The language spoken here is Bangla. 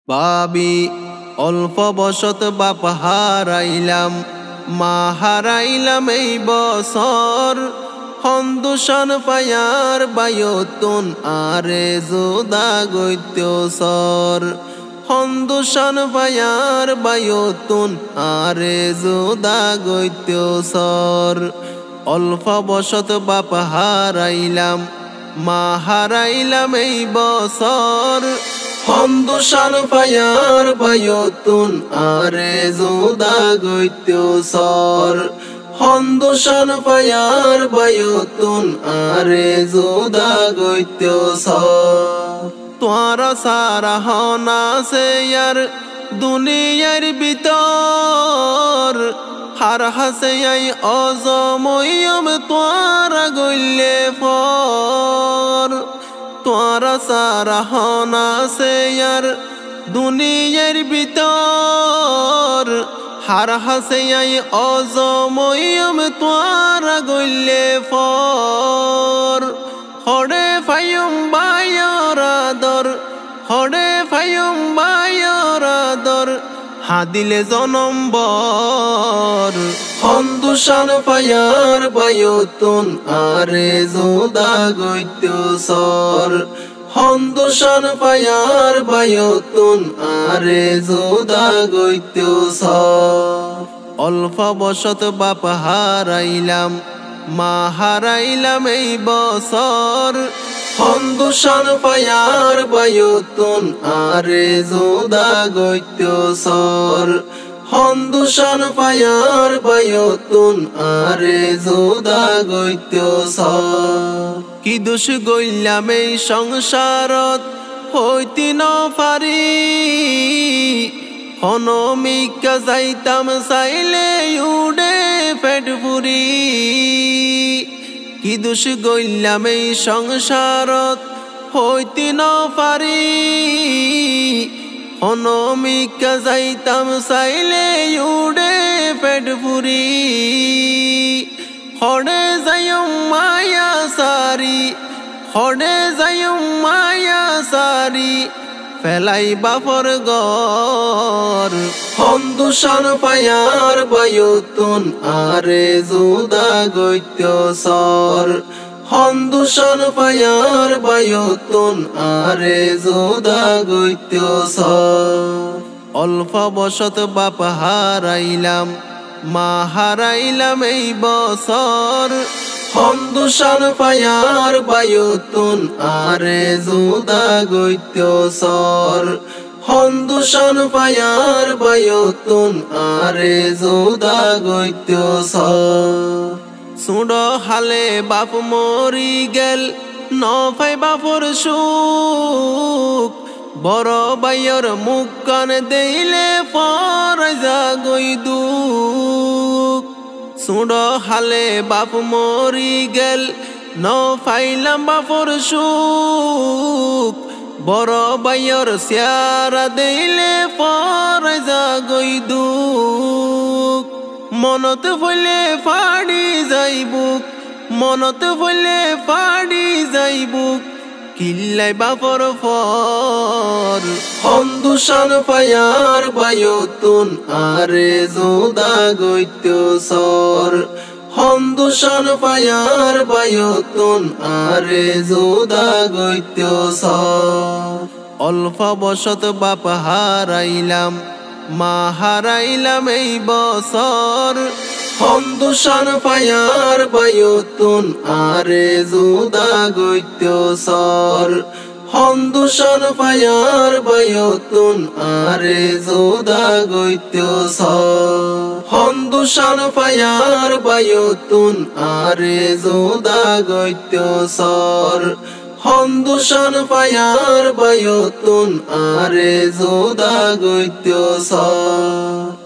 ভাবি অল্প বসত বাপ হারাইলাম, মা হারাইলাম এই বছর। সন্দোষণ পায়ার বায়ুতুন আরে জোদা গৈত্য সর। সন্দোষণ পায়ার বায়ুতুন আরে জোদা গৈত্য সর। অল্প বসত বাপ হারাইলাম, মা হারাইলাম এই বছর। সন্দোষণ পায়ার বায়ুতুন আরে জোদা গৈত্য সর। সন্দোষণ পায়ার বায়ুতুন আরে জোদা গৈত্য সর। তোরা সারা হনা সে ইয়ার দুনিয়ার ভিতর, হার হাসে আই অজময়ম তোরা গইলে ফর। তোরা সারা হনা সে ইয়ার দুনিয়ার ভিতর, হার হাসে আই অজময়ম তোরা গইলে ফর। হরে ফায়ুম বায়র আদর, হরে ফায়ুম বায়র আদর, হাদিলে জনম্বর। সন্দোষণ পায়ার বায়ুতুন আরে জোদা গৈত্য সর। সন্দোষণ পায়ার বায়ুতুন আরে জোদা গৈত্য সর। অল্প বসত বাপ হারাইলাম, মা হারাইলাম এই বছর। সন্দোষণ পায়ার বায়ুতুন আরে জোদা গৈত্য সর। সন্দোষণ পায়ার বায়ুতুন আরে জোদা গৈত্য সর। কি দোষ গইলাম এই সংসারত হইতে ন পারি, হনমিকা যাইতাম চাইলে উড়ে পেট পুরি। কি দোষ গইলাম এই সংসারত হইতে ন পারি, হনমিকা যাইতাম চাইলে উড়ে পেট পুরি। হরে যায়ম মায়া সারি, হরে যায়ম মায়া সারি, ফেলাই বাপর ঘর। সন্দোষণ পায়ার বায়ুতুন আরে জোদা গৈত্য সর। সন্দোষণ পায়ার বায়ুতুন আরে জোদা গৈত্য সর। অল্প বসত বাপ হারাইলাম, মা হারাইলাম এই বছর। সন্দোষণ পায়ার বায়ুতুন আরে জোদা গৈত্য সর। সন্দোষণ পায়ার বায়ুতুন আরে জোদা গৈত্য সর। সুড হালে বাপ মরি গেল ন পাই বাপর সুখ, বড় বাইয়র মুখ কান দেইলে পর যা গই দুখ। সুড হালে বাপ মরি গেল ন পাইলাম বাপর সুখ, বড় বাইয়র সিয়ারা দেইলে পর যা গই দুখ। মনত বলে ফাড়ি যাইবুক, মনত বলে ফাড়ি যাইবুক, কিল্লাই বাপর ফর। সন্দোষণ পায়ার বায়ুতুন আরে জোদা গৈত্য সর। সন্দোষণ পায়ার বায়ুতুন আরে জোদা গৈত্য সর। অল্প বসত বাপ হারাইলাম, মা হারাইলাম এই বছর। সন্দোষণ পায়ার বায়ুতুন আরে জোদা গৈত্য সর। সন্দোষণ পায়ার বায়ুতুন আরে জোদা গৈত্য সর। সন্দোষণ পায়ার বায়ুতুন আরে জোদা গৈত্য সর। সন্দোষণ পায়ার বায়ুতুন আরে জোদা গৈত্য সর।